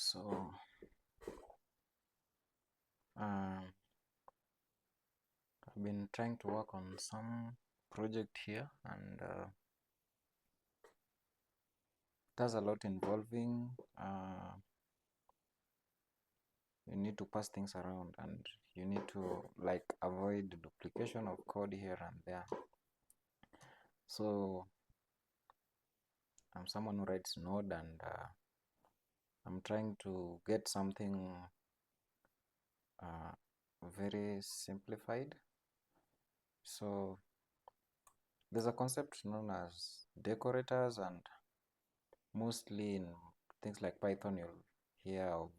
So I've been trying to work on some project here, and there's a lot involving. You need to pass things around, and you need to like avoid duplication of code here and there. So I'm someone who writes Node, and I'm trying to get something very simplified. So there's a concept known as decorators, and mostly in things like Python you'll hear of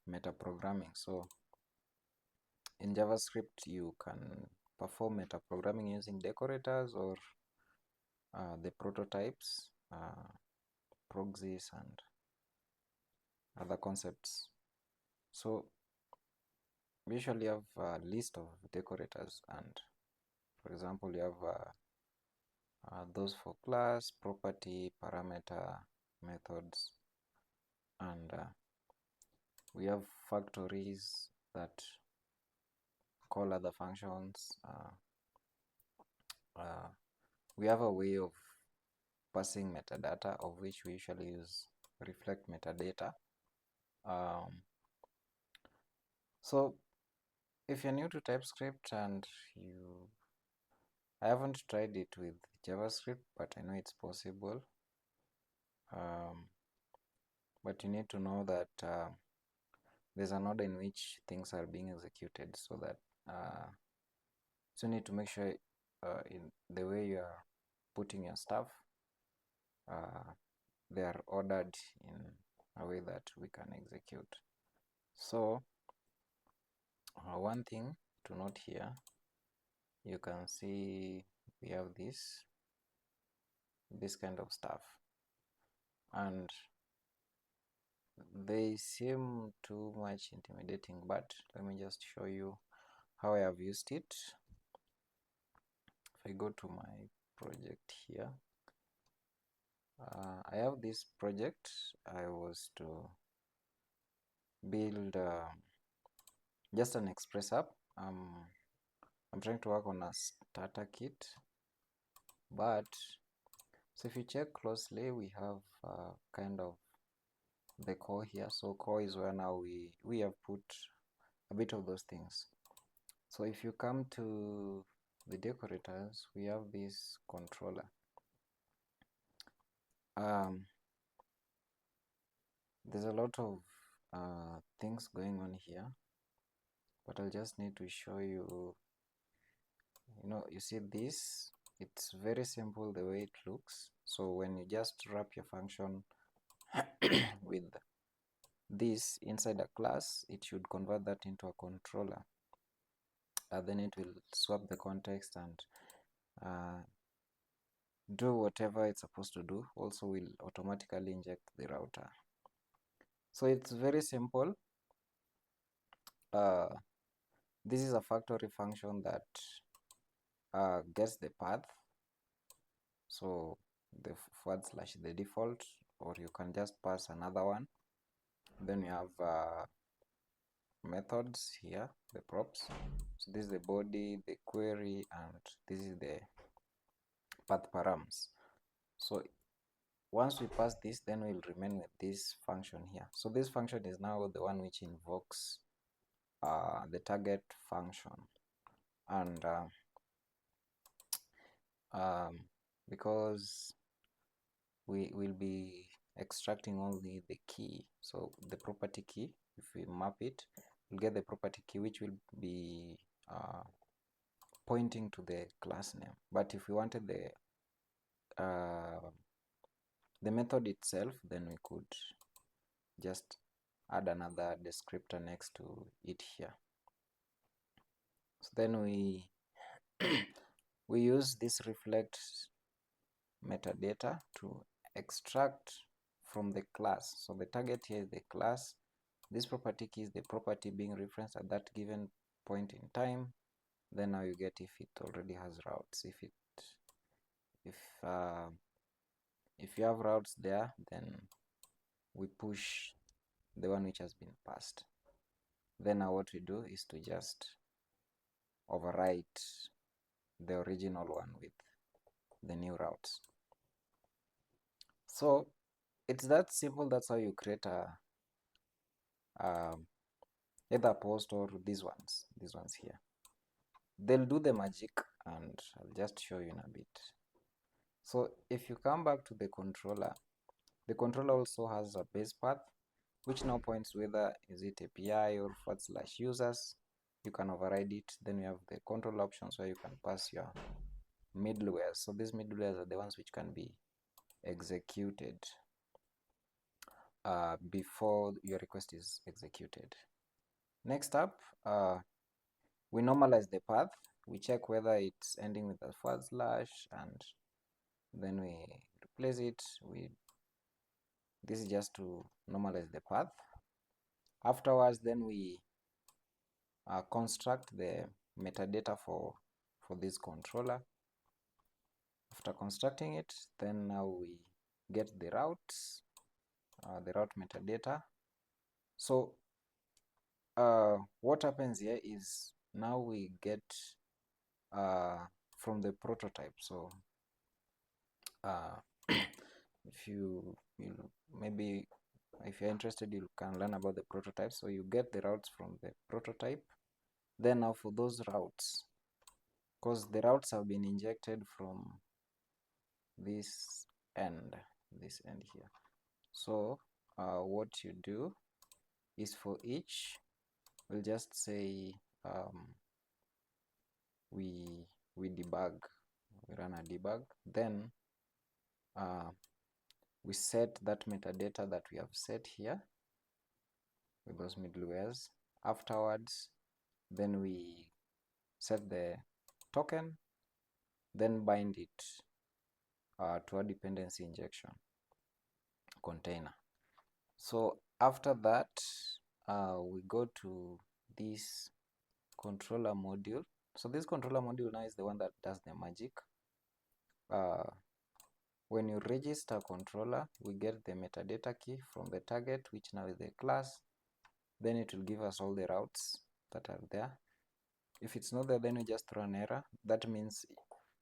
metaprogramming. So in JavaScript you can perform metaprogramming using decorators or the prototypes, proxies, and other concepts. So we usually have a list of decorators, and for example you have those for class, property, parameter, methods, and we have factories that call other functions. We have a way of passing metadata, of which we usually use reflect metadata. So if you're new to TypeScript and I haven't tried it with JavaScript, but I know it's possible. But you need to know that there's an order in which things are being executed, so that so you need to make sure in the way you are putting your stuff, they are ordered in a way that we can execute. So one thing to note here, you can see we have this kind of stuff, and they seem too much intimidating, but let me just show you how I have used it. If I go to my project here, I have this project. I was to build just an Express app. I'm trying to work on a starter kit, but so if you check closely, we have kind of the core here. So core is where now we have put a bit of those things. So if you come to the decorators, we have this controller. There's a lot of things going on here, but I'll just need to show you. You see this, it's very simple the way it looks. So when you just wrap your function with this inside a class, it should convert that into a controller. Then it will swap the context and do whatever it's supposed to do. Also will automatically inject the router. So it's very simple. This is a factory function that gets the path. So the / the default, or you can just pass another one. Then you have methods here, the props. So this is the body, the query, and this is the path params. So once we pass this, then we'll remain with this function here. So this function is now the one which invokes the target function, and because we will be extracting only the key, so the property key, if we map it, we'll get the property key which will be pointing to the class name. But if we wanted the method itself, then we could just add another descriptor next to it here. So then we we use this reflect metadata to extract from the class. So the target here is the class. This property key is the property being referenced at that given point in time. Then now you get if it already has routes. If you have routes there, then we push the one which has been passed. Then now what we do is to just overwrite the original one with the new routes. So it's that simple. That's how you create a either post or these ones here. They'll do the magic, and I'll just show you in a bit. So if you come back to the controller also has a base path which now points whether is it API or /users. You can override it. Then you have the control options where you can pass your middlewares. So these middlewares are the ones which can be executed before your request is executed. Next up, we normalize the path. We check whether it's ending with a / and then we replace it with, this is just to normalize the path. Afterwards, then we construct the metadata for this controller. After constructing it, then now we get the routes, the route metadata. So what happens here is now we get from the prototype. So if you maybe if you're interested, you can learn about the prototype. So you get the routes from the prototype. Then now for those routes, because the routes have been injected from this end here. So what you do is for each, we'll just say we debug, we run a debug, then we set that metadata that we have set here with those middlewares. Afterwards, then we set the token, then bind it to a dependency injection container. So after that, we go to this controller module. So this controller module now is the one that does the magic. When you register controller, we get the metadata key from the target, which now is the class. Then it will give us all the routes that are there. If it's not there, then we just throw an error. That means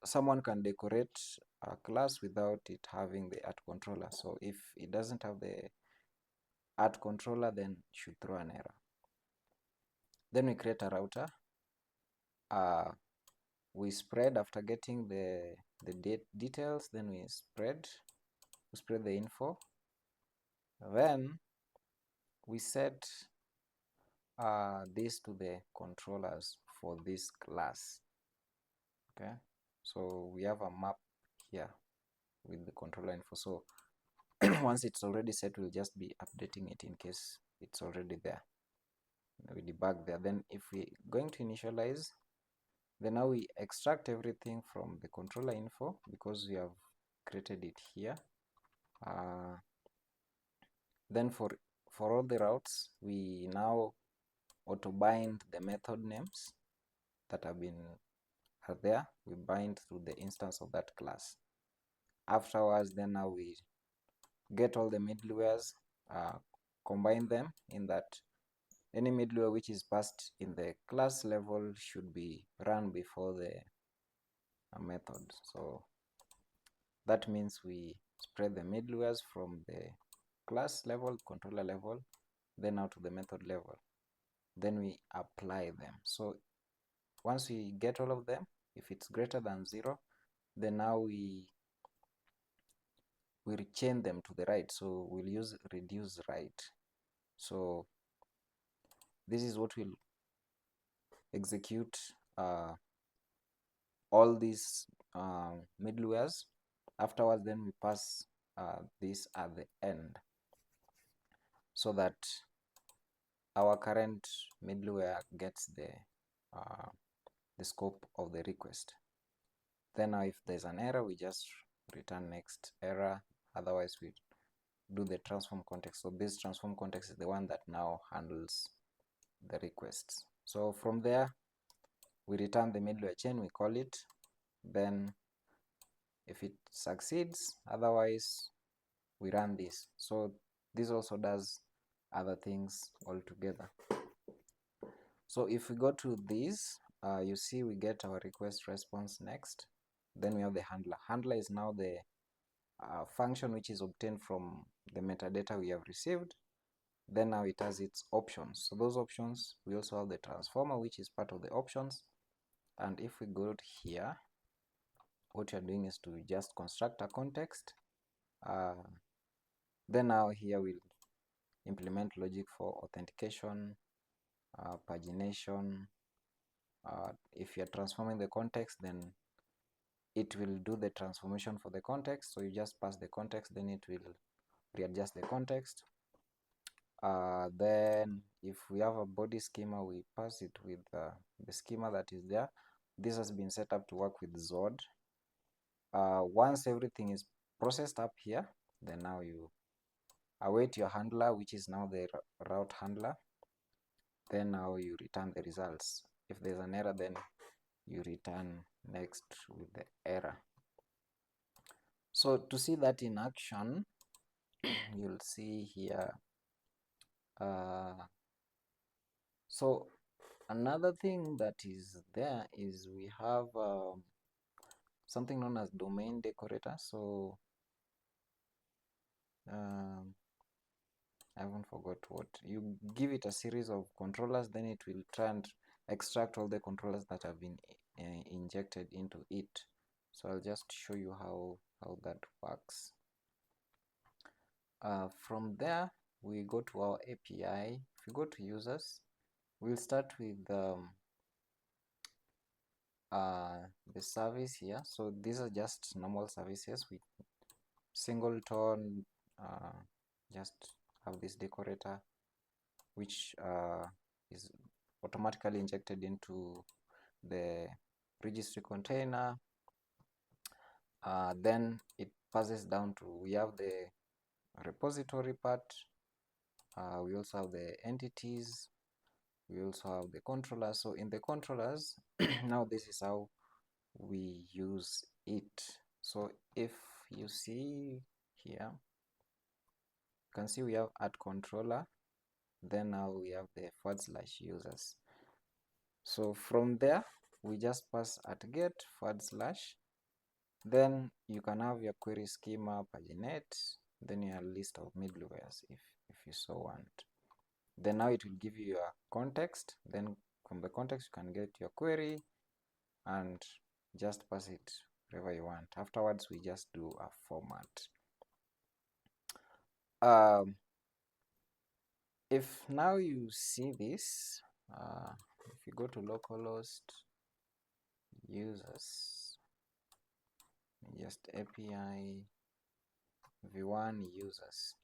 someone can decorate a class without it having the @controller. So if it doesn't have the @controller, then it should throw an error. Then we create a router. We spread after getting the details. Then we spread the info. Then we set this to the controllers for this class. Okay, so we have a map here with the controller info. So once it's already set, we'll just be updating it in case it's already there. We debug there. Then if we're going to initialize, then now we extract everything from the controller info because we have created it here. Then for all the routes, we now auto bind the method names that are there. We bind to the instance of that class. Afterwards, then now we get all the middlewares, combine them in that any middleware which is passed in the class level should be run before the method. So that means we spread the middlewares from the class level, controller level, then out to the method level. Then we apply them. So once we get all of them, if it's greater than 0, then now we rechain them to the right. So we'll use reduce right. So this is what will execute all these middlewares. Afterwards, then we pass this at the end so that our current middleware gets the scope of the request. Then now if there's an error, we just return next error. Otherwise, we do the transform context. So this transform context is the one that now handles the requests. So from there, we return the middleware chain, we call it. Then if it succeeds, otherwise we run this. So this also does other things altogether. So if we go to this, you see we get our request response next. Then we have the handler. Handler is now the function which is obtained from the metadata we have received. Then now it has its options. So those options, we also have the transformer, which is part of the options. And if we go here, what you're doing is to just construct a context. Then now here we'll implement logic for authentication, pagination. If you're transforming the context, then it will do the transformation for the context. So you just pass the context, then it will readjust the context. Then if we have a body schema, we pass it with the schema that is there. This has been set up to work with Zod. Once everything is processed up here, then now you await your handler, which is now the route handler. Then now you return the results. If there's an error, then you return next with the error. So to see that in action, you'll see here. So another thing that is there is we have something known as domain decorator. So I haven't forgot what. You give it a series of controllers, then it will try and extract all the controllers that have been injected into it. So I'll just show you how that works. From there, we go to our API. If you go to users, we'll start with the service here. So these are just normal services with singleton. Just have this decorator, which is automatically injected into the registry container. Then it passes down to, we have the repository part. We also have the entities. We also have the controllers. So in the controllers, now this is how we use it. So if you see here, you can see we have add controller. Then now we have the /users. So from there, we just pass at get /. Then you can have your query schema, paginate, then your list of middlewares if you so want. Then now it will give you your context. Then from the context, you can get your query and just pass it wherever you want. Afterwards, we just do a format. If now you see this, if you go to localhost users, just API v1 users,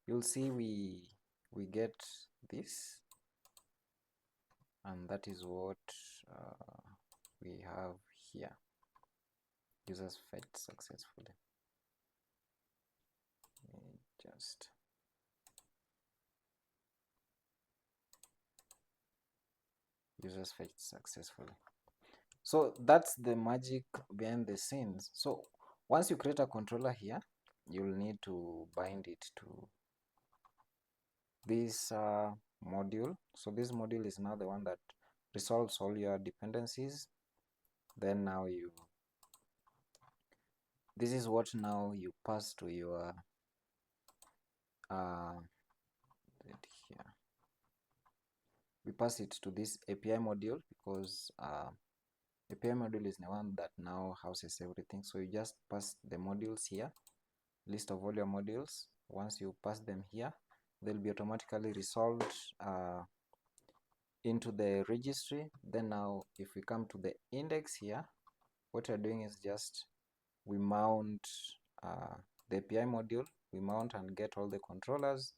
you'll see we get this, and that is what we have here. Users fetched successfully. Just users fetched successfully. So that's the magic behind the scenes. So once you create a controller here, you'll need to bind it to this module. So this module is now the one that resolves all your dependencies. Then now this is what now you pass to your here. We pass it to this API module because API module is the one that now houses everything. So you just pass the modules here, list of all your modules. Once you pass them here, they'll be automatically resolved into the registry. Then now if we come to the index here, what we're doing is just we mount the API module, we mount and get all the controllers.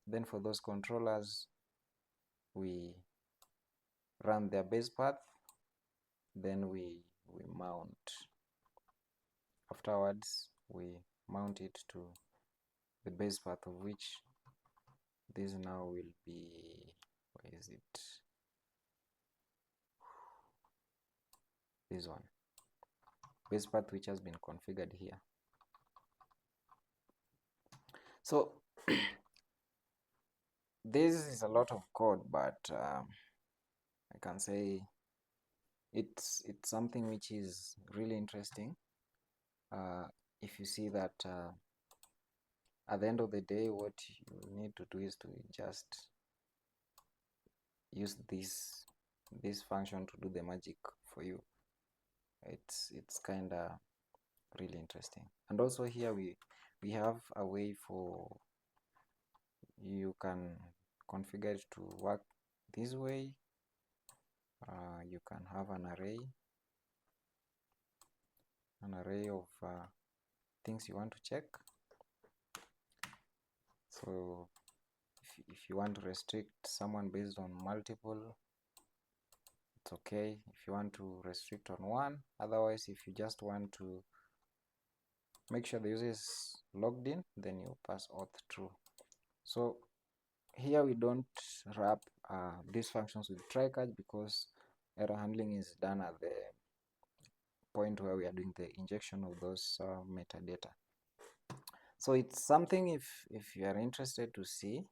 Then for those controllers, we run their base path, then we mount. Afterwards, we mount it to the base path, of which this now will be, where is it? This one, base path, which has been configured here. So this is a lot of code, but I can say it's something which is really interesting. If you see that at the end of the day, what you need to do is to just use this function to do the magic for you. It's kind of really interesting. And also here we have a way for you can configure it to work this way. You can have an array of things you want to check. So if you want to restrict someone based on multiple, it's okay. If you want to restrict on one, otherwise if you just want to make sure the user is logged in, then you pass auth true. So here we don't wrap these functions with try catch because error handling is done at the point where we are doing the injection of those metadata. So it's something if you are interested to see,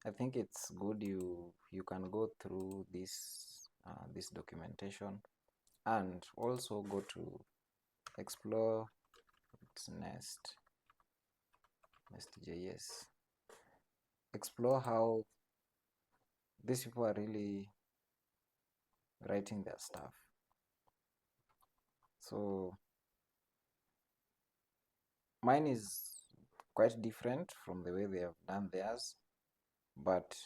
I think it's good you can go through this documentation and also go to explore nest.js. Explore how these people are really writing their stuff. So mine is quite different from the way they have done theirs, but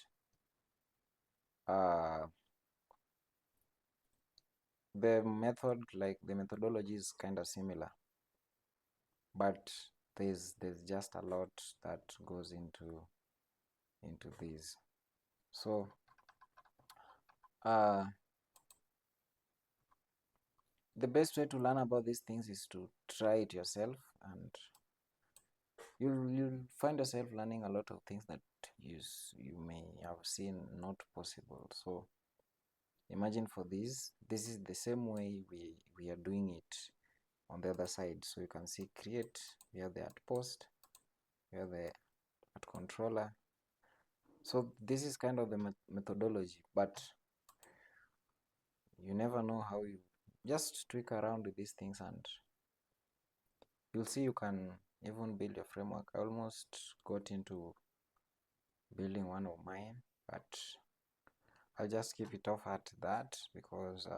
the methodology is kind of similar, but there's just a lot that goes into these. So the best way to learn about these things is to try it yourself, and you'll find yourself learning a lot of things that you may have seen not possible. So imagine for this is the same way we are doing it on the other side. So you can see create, we have the at post, we have the at controller. So this is kind of the methodology, but you never know how you just tweak around with these things and you'll see you can even build your framework. I almost got into building one of mine, but I'll just keep it off at that because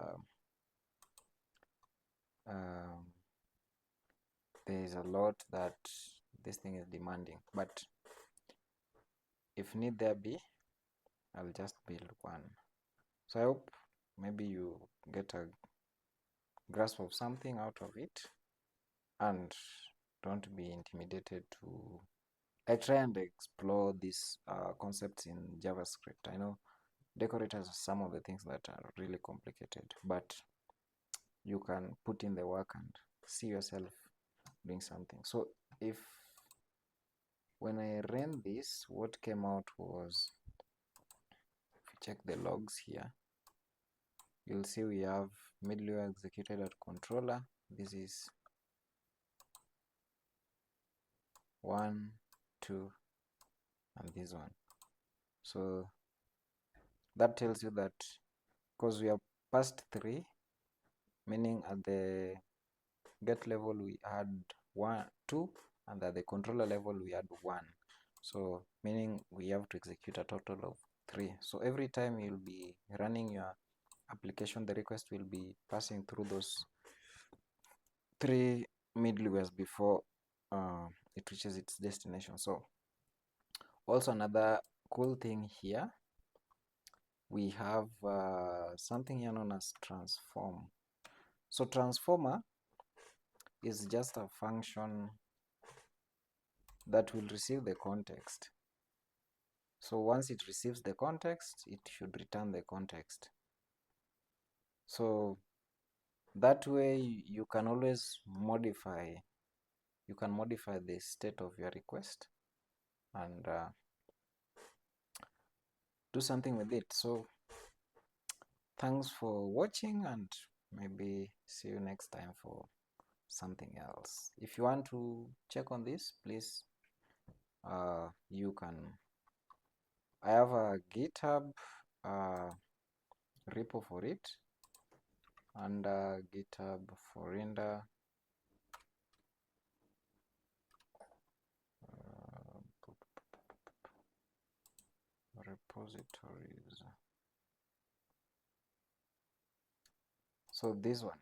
there is a lot that this thing is demanding. But if need there be, I'll just build one. So I hope maybe you get a grasp of something out of it and don't be intimidated to try and explore these concepts in JavaScript. I know decorators are some of the things that are really complicated, but you can put in the work and see yourself doing something. So if when I ran this, what came out was, if you check the logs here, you'll see we have middleware executed at controller. This is 1, 2, and this one. So that tells you that because we have passed 3, meaning at the get level we had 1, 2, and at the controller level we had 1. So meaning we have to execute a total of 3. So every time you'll be running your application, the request will be passing through those 3 middlewares before it reaches its destination. So also another cool thing here, we have something here known as transform. So transformer is just a function that will receive the context. So once it receives the context, it should return the context. So that way you can always modify the state of your request and do something with it. So thanks for watching, and maybe see you next time for something else. If you want to check on this, please you can, I have a GitHub repo for it, and GitHub for render repositories. So this one,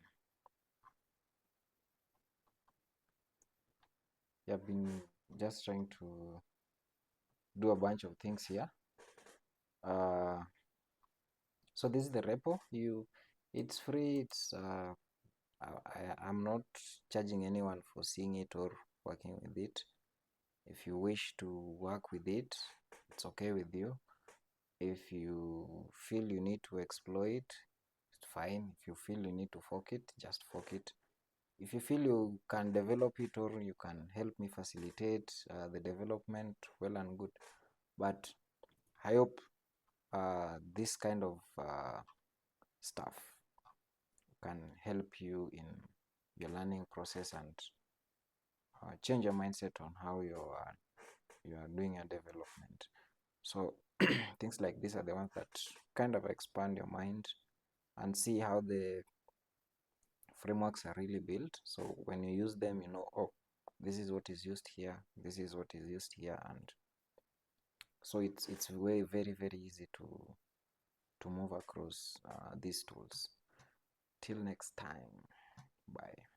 I've been just trying to do a bunch of things here. So this is the repo. It's free. I'm not charging anyone for seeing it or working with it. If you wish to work with it, it's okay with you. If you feel you need to exploit, it's fine. If you feel you need to fork it, just fork it. If you feel you can develop it or you can help me facilitate the development, well and good. But I hope this kind of stuff can help you in your learning process and change your mindset on how you are doing your development. So things like these are the ones that kind of expand your mind and see how the frameworks are really built. So when you use them, you know, oh, this is what is used here, this is what is used here, and so it's very easy to move across these tools. Till next time, bye.